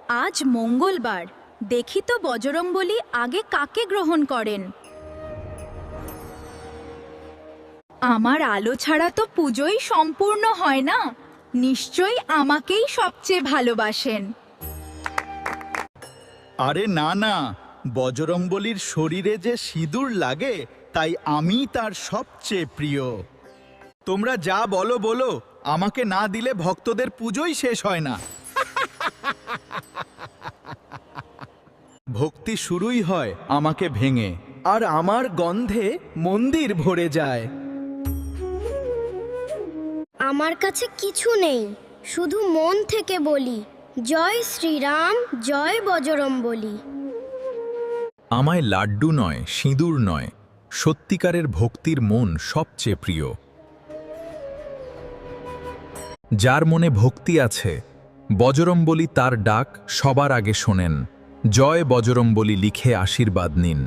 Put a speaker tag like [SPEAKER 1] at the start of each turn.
[SPEAKER 1] আজ মঙ্গলবার, দেখি তো বজরংবলী আগে কাকে গ্রহণ করেন। আমার আলো ছাড়া তো পুজোই সম্পূর্ণ হয় না, নিশ্চয়ই আমাকেই সবচেয়ে ভালোবাসেন।
[SPEAKER 2] আরে না না, বজরংবলীর শরীরে যে সিঁদুর লাগে তাই আমি তার সবচেয়ে প্রিয়। তোমরা যা বলো বলো, আমাকে না দিলে ভক্তদের পুজোই শেষ হয় না। ভক্তি শুরুই হয় আমাকে ভেঙে,
[SPEAKER 3] আর আমার গন্ধে মন্দির ভরে যায়।
[SPEAKER 4] আমার কাছে কিছু নেই, শুধু মন থেকে বলি জয় শ্রীরাম, জয় বজরংবলী।
[SPEAKER 5] আমায় লাড্ডু নয়, সিঁদুর নয়, সত্যিকারের ভক্তির মন সবচেয়ে প্রিয়। যার মনে ভক্তি আছে, বজরংবলী তার ডাক সবার আগে শোনেন। জয় বজরংবলী লিখে আশীর্বাদ নিন।